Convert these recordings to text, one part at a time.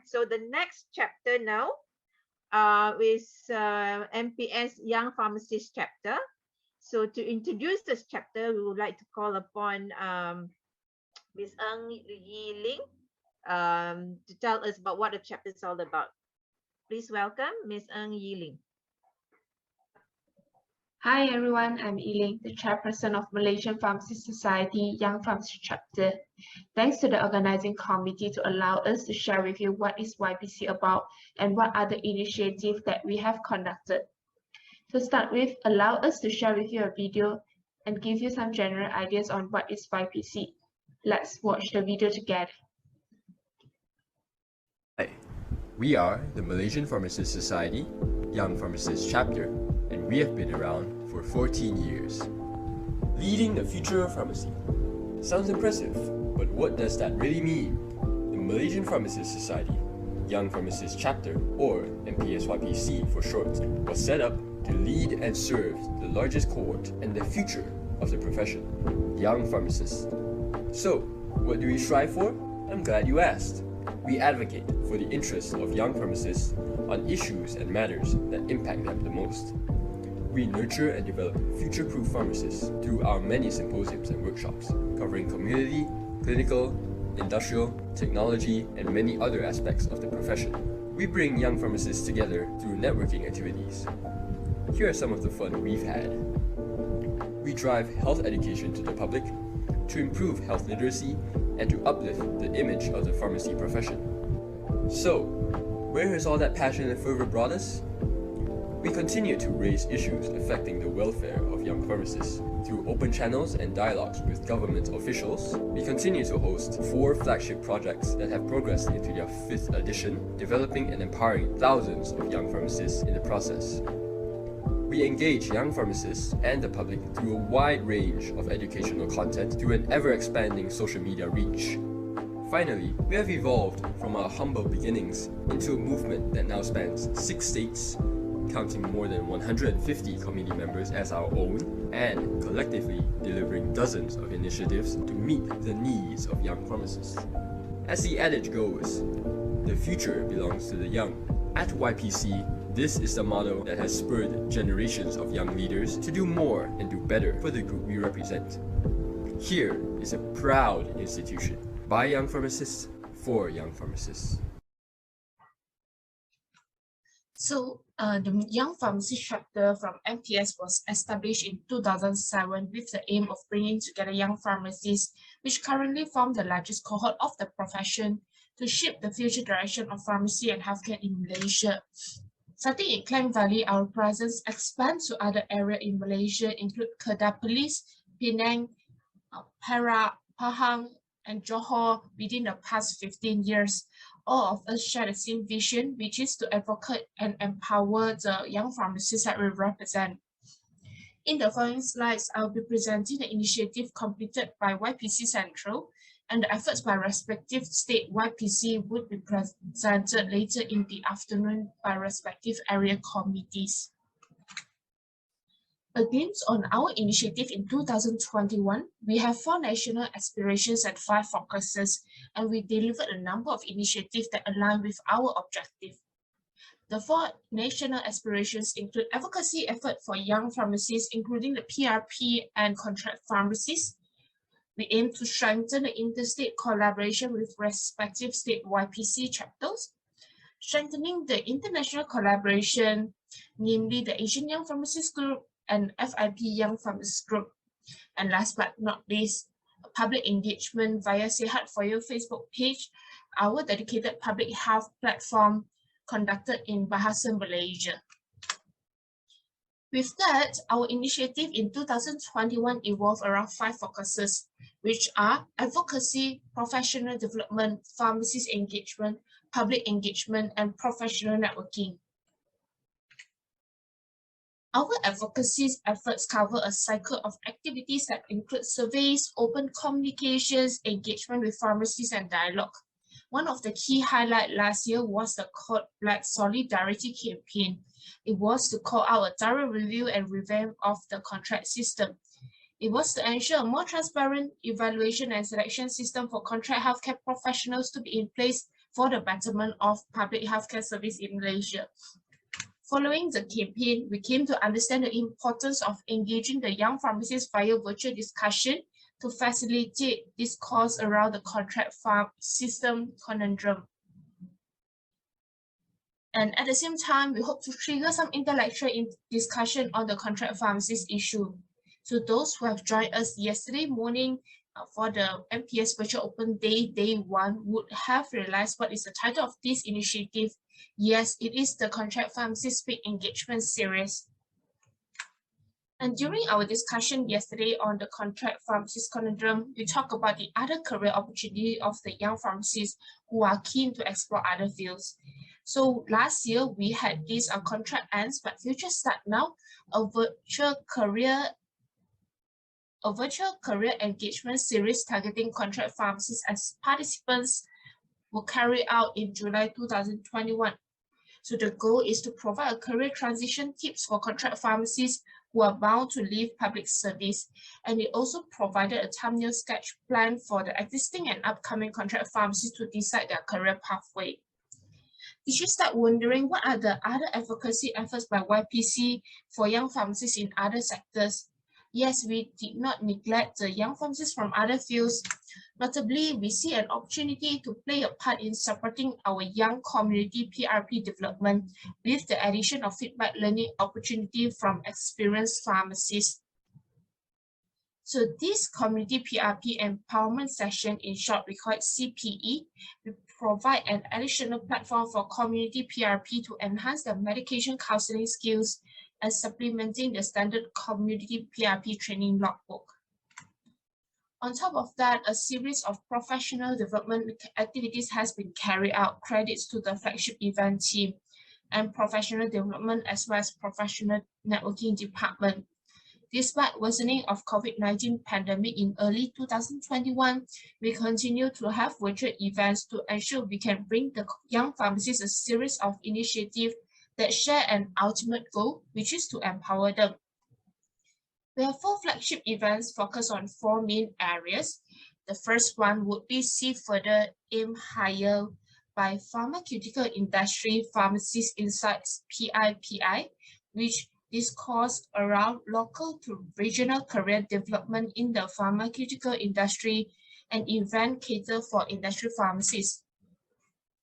So the next chapter now is MPS Young Pharmacist chapter. So to introduce this chapter, we would like to call upon Ms. Ng Yi Ling to tell us about what the chapter is all about. Please welcome Ms. Ng Yi Ling. Hi everyone, I'm Yiling, the chairperson of Malaysian Pharmacists Society Young Pharmacist Chapter. Thanks to the organizing committee to allow us to share with you what is YPC about and what are the initiatives that we have conducted. To start with, allow us to share with you a video and give you some general ideas on what is YPC. Let's watch the video together. Hi, we are the Malaysian Pharmacists Society Young Pharmacists Chapter, and we have been around for 14 years. Leading the future of pharmacy. Sounds impressive, but what does that really mean? The Malaysian Pharmacists Society Young Pharmacists Chapter, or MPS-YPC for short, was set up to lead and serve the largest cohort and the future of the profession, young pharmacists. So, what do we strive for? I'm glad you asked. We advocate for the interests of young pharmacists on issues and matters that impact them the most. We nurture and develop future-proof pharmacists through our many symposiums and workshops, covering community, clinical, industrial, technology, and many other aspects of the profession. We bring young pharmacists together through networking activities. Here are some of the fun we've had. We drive health education to the public, to improve health literacy, and to uplift the image of the pharmacy profession. So, where has all that passion and fervor brought us? We continue to raise issues affecting the welfare of young pharmacists. Through open channels and dialogues with government officials, we continue to host 4 flagship projects that have progressed into their 5th edition, developing and empowering thousands of young pharmacists in the process. We engage young pharmacists and the public through a wide range of educational content through an ever-expanding social media reach. Finally, we have evolved from our humble beginnings into a movement that now spans 6 states, counting more than 150 community members as our own, and collectively delivering dozens of initiatives to meet the needs of young pharmacists. As the adage goes, the future belongs to the young. At YPC, this is the motto that has spurred generations of young leaders to do more and do better for the group we represent. Here is a proud institution by young pharmacists for young pharmacists. So, the Young Pharmacist Chapter from MPS was established in 2007 with the aim of bringing together young pharmacists, which currently form the largest cohort of the profession, to shape the future direction of pharmacy and healthcare in Malaysia. Starting in Klang Valley, our presence expands to other areas in Malaysia, include Kedah Perlis, Penang, Perak, Pahang, and Johor within the past 15 years. All of us share the same vision, which is to advocate and empower the young pharmacists that we represent. In the following slides, I'll be presenting the initiative completed by YPC Central, and the efforts by respective state YPC would be presented later in the afternoon by respective area committees. A glimpse on our initiative in 2021, we have 4 national aspirations and 5 focuses, and we delivered a number of initiatives that align with our objective. The 4 national aspirations include advocacy effort for young pharmacists, including the PRP and contract pharmacists. We aim to strengthen the interstate collaboration with respective state YPC chapters, strengthening the international collaboration, namely the Asian Young Pharmacists Group and FIP Young Pharmacists Group. And last but not least, public engagement via Sehat For You Facebook page, our dedicated public health platform conducted in Bahasa Malaysia. With that, our initiative in 2021 evolved around 5 focuses, which are advocacy, professional development, pharmacist engagement, public engagement, and professional networking. Our advocacy efforts cover a cycle of activities that include surveys, open communications, engagement with pharmacists, and dialogue. One of the key highlights last year was the Code Black Solidarity campaign. It was to call out a thorough review and revamp of the contract system. It was to ensure a more transparent evaluation and selection system for contract healthcare professionals to be in place for the betterment of public healthcare service in Malaysia. Following the campaign, we came to understand the importance of engaging the young pharmacists via virtual discussion to facilitate discourse around the contract farm system conundrum. And at the same time, we hope to trigger some intellectual discussion on the contract pharmacist issue. So those who have joined us yesterday morning for the MPS Virtual Open Day, Day 1, would have realized what is the title of this initiative. Yes, it is the Contract Pharmacist Speak Engagement Series. And during our discussion yesterday on the contract pharmacist conundrum, we talked about the other career opportunity of the young pharmacists who are keen to explore other fields. So last year we had this contract ends but future start now, a virtual career engagement series targeting contract pharmacists as participants were carried out in July 2021. So the goal is to provide a career transition tips for contract pharmacists who are bound to leave public service. And it also provided a thumbnail sketch plan for the existing and upcoming contract pharmacists to decide their career pathway. Did you start wondering what are the other advocacy efforts by YPC for young pharmacists in other sectors? Yes, we did not neglect the young pharmacists from other fields. Notably, we see an opportunity to play a part in supporting our young community PRP development with the addition of feedback learning opportunity from experienced pharmacists. So this community PRP empowerment session, in short we call it CPE, we provide an additional platform for community PRP to enhance their medication counseling skills and supplementing the standard community PRP training logbook. On top of that, a series of professional development activities has been carried out, credits to the flagship event team and professional development as well as professional networking department. Despite worsening of COVID-19 pandemic in early 2021, we continue to have virtual events to ensure we can bring the young pharmacists a series of initiatives that share an ultimate goal, which is to empower them. We have 4 flagship events focused on 4 main areas. The first one would be See Further, Aim Higher by Pharmaceutical Industry Pharmacist Insights PIPI, which discourse around local to regional career development in the pharmaceutical industry and event cater for industry pharmacists.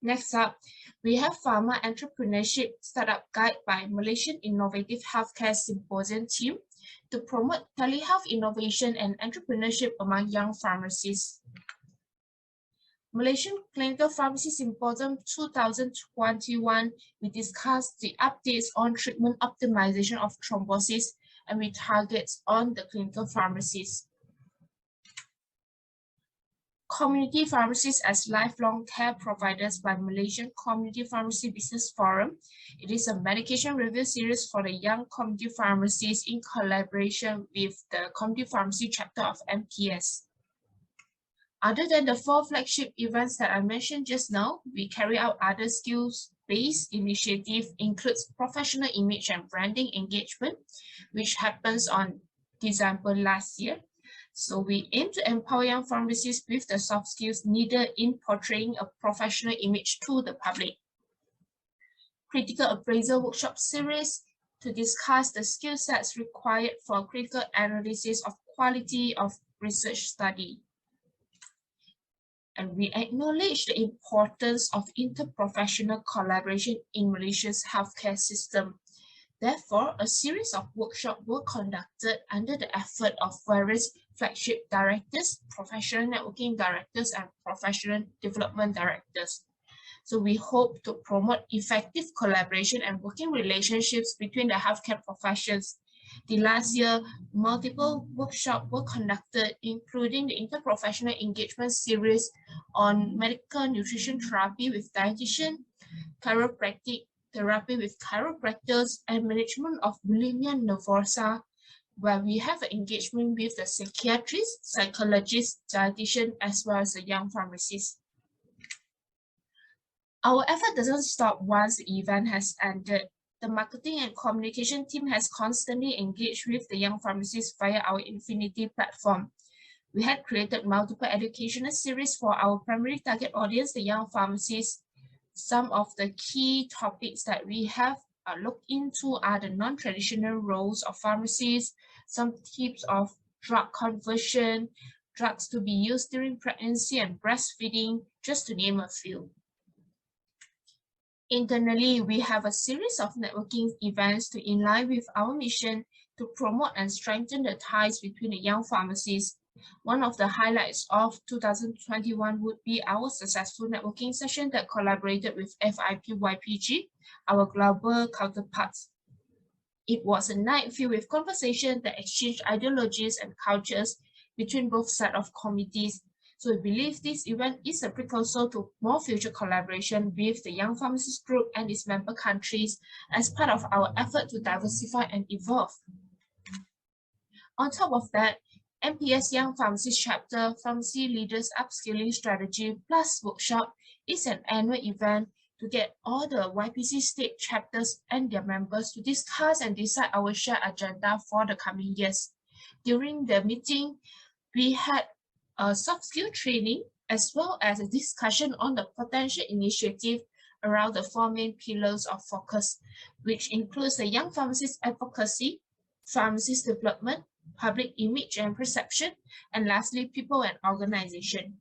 Next up, we have Pharma Entrepreneurship Startup Guide by Malaysian Innovative Healthcare Symposium team to promote telehealth innovation and entrepreneurship among young pharmacists. Malaysian Clinical Pharmacy Symposium 2021, we discussed the updates on treatment optimization of thrombosis and with targets on the clinical pharmacists. Community pharmacists as lifelong care providers by Malaysian Community Pharmacy Business Forum. It is a medication review series for the young community pharmacists in collaboration with the Community Pharmacy chapter of MPS. Other than the 4 flagship events that I mentioned just now, we carry out other skills-based initiative includes professional image and branding engagement, which happens on December last year. So we aim to empower young pharmacists with the soft skills needed in portraying a professional image to the public. Critical appraisal workshop series to discuss the skill sets required for critical analysis of quality of research study. And we acknowledge the importance of interprofessional collaboration in Malaysia's healthcare system. Therefore, a series of workshops were conducted under the effort of various flagship directors, professional networking directors, and professional development directors. So we hope to promote effective collaboration and working relationships between the healthcare professions. The last year, multiple workshops were conducted, including the interprofessional engagement series on medical nutrition therapy with dietitian, chiropractic therapy with chiropractors, and management of bulimia nervosa, where we have an engagement with the psychiatrist, psychologist, dietitian, as well as the young pharmacist. Our effort doesn't stop once the event has ended. The marketing and communication team has constantly engaged with the young pharmacists via our Infinity platform. We had created multiple educational series for our primary target audience, the young pharmacists. Some of the key topics that we have looked into are the non-traditional roles of pharmacists, some tips of drug conversion, drugs to be used during pregnancy and breastfeeding, just to name a few. Internally, we have a series of networking events to in line with our mission to promote and strengthen the ties between the young pharmacists. One of the highlights of 2021 would be our successful networking session that collaborated with FIP-YPG, our global counterparts. It was a night filled with conversation that exchanged ideologies and cultures between both sets of committees. So we believe this event is a precursor to more future collaboration with the Young Pharmacists Group and its member countries as part of our effort to diversify and evolve. On top of that, MPS Young Pharmacists Chapter Pharmacy Leaders Upskilling Strategy Plus Workshop is an annual event to get all the YPC state chapters and their members to discuss and decide our shared agenda for the coming years. During the meeting, we had a soft skill training as well as a discussion on the potential initiative around the 4 main pillars of focus, which includes the young pharmacist advocacy, pharmacist development, public image and perception, and lastly, people and organization.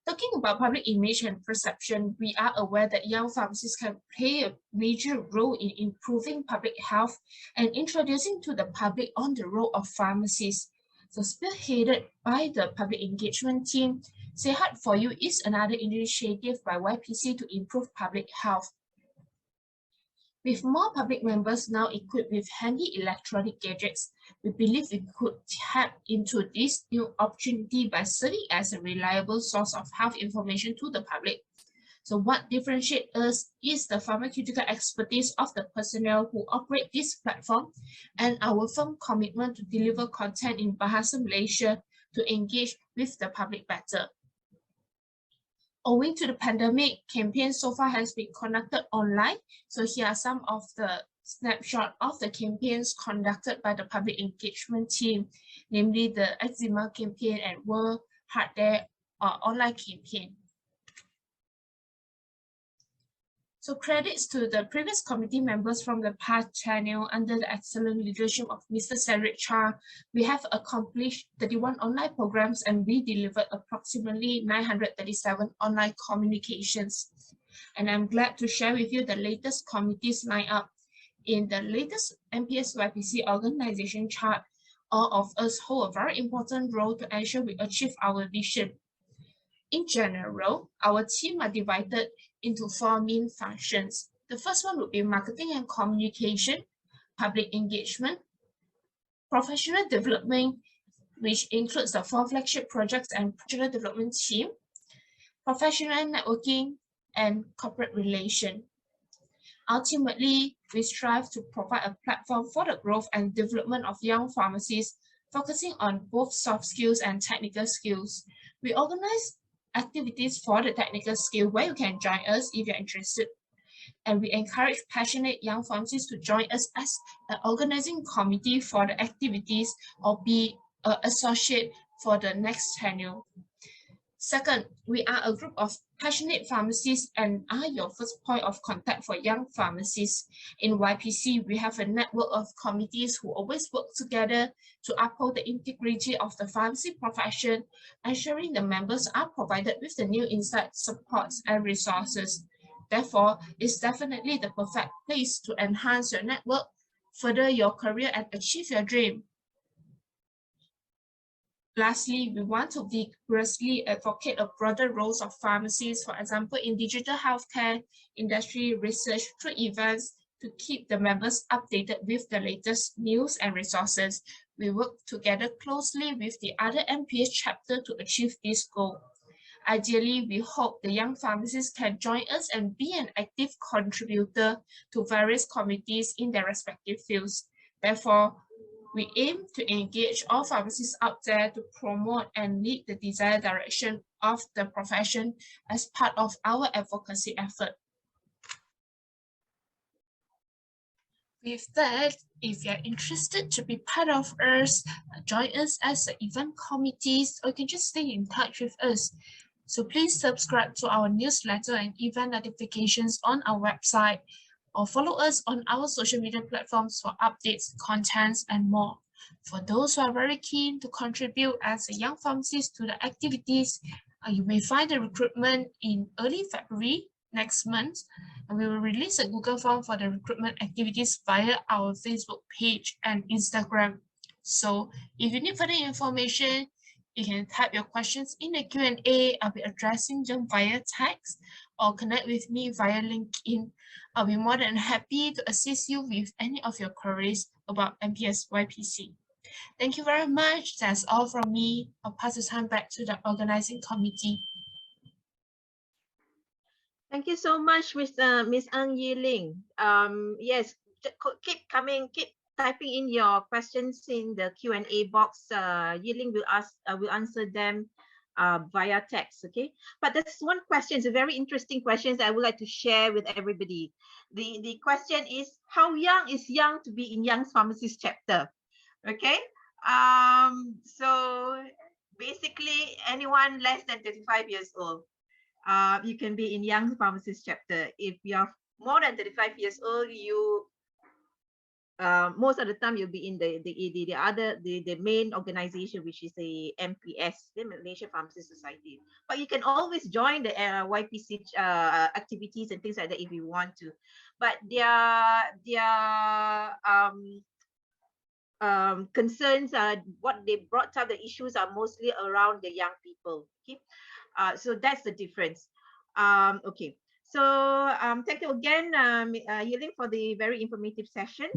Talking about public image and perception, we are aware that young pharmacists can play a major role in improving public health and introducing to the public on the role of pharmacists. So spearheaded by the public engagement team, Say Heart For You is another initiative by YPC to improve public health. With more public members now equipped with handy electronic gadgets, we believe we could tap into this new opportunity by serving as a reliable source of health information to the public. So what differentiates us is the pharmaceutical expertise of the personnel who operate this platform and our firm commitment to deliver content in Bahasa Malaysia to engage with the public better. Owing to the pandemic, campaigns so far has been conducted online. So here are some of the snapshot of the campaigns conducted by the public engagement team, namely the eczema campaign and World Heart Day online campaign. So credits to the previous committee members from the past channel under the excellent leadership of Mr. Cedric Cha. We have accomplished 31 online programs and we delivered approximately 937 online communications. And I'm glad to share with you the latest committees lineup. In the latest MPS YPC organization chart, all of us hold a very important role to ensure we achieve our vision. In general, our team are divided into 4 main functions. The first one would be marketing and communication, public engagement, professional development, which includes the 4 flagship projects and professional development team, professional networking, and corporate relation. Ultimately, we strive to provide a platform for the growth and development of young pharmacists, focusing on both soft skills and technical skills. We organize activities for the technical skill where you can join us if you're interested. And we encourage passionate young pharmacists to join us as an organizing committee for the activities or be an associate for the next tenure. Second, we are a group of passionate pharmacists and are your first point of contact for young pharmacists. In YPC, we have a network of committees who always work together to uphold the integrity of the pharmacy profession, ensuring the members are provided with the new insights, supports, and resources. Therefore, it's definitely the perfect place to enhance your network, further your career, and achieve your dream. Lastly, we want to vigorously advocate a broader roles of pharmacies, for example, in digital healthcare, industry research, through events to keep the members updated with the latest news and resources. We work together closely with the other MPS chapter to achieve this goal. Ideally, we hope the young pharmacists can join us and be an active contributor to various committees in their respective fields. Therefore, we aim to engage all pharmacists out there to promote and lead the desired direction of the profession as part of our advocacy effort. With that, if you're interested to be part of us, join us as the event committees, or you can just stay in touch with us. So please subscribe to our newsletter and event notifications on our website, or follow us on our social media platforms for updates, contents, and more. For those who are very keen to contribute as a young pharmacist to the activities, you may find the recruitment in early February next month, and we will release a Google form for the recruitment activities via our Facebook page and Instagram. So if you need further information, you can type your questions in the Q&A. I'll be addressing them via text, or connect with me via LinkedIn. I'll be more than happy to assist you with any of your queries about MPS YPC. Thank you very much. That's all from me. I'll pass the time back to the organizing committee. Thank you so much, Miss Ang Yiling. Yes, keep typing in your questions in the Q&A box. Yiling will answer them via text. Okay, but there's one question. It's a very interesting question that I would like to share with everybody. The question is, how young is young to be in Young Pharmacist chapter? Okay. So basically, anyone less than 35 years old. You can be in Young Pharmacist chapter. If you're more than 35 years old, you most of the time you'll be in the main organization, which is the MPS, the Malaysia Pharmacist Society. But you can always join the YPC activities and things like that if you want to. But concerns what they brought up, the issues are mostly around the young people. Okay, so that's the difference. Okay, so thank you again, Yiling, for the very informative session.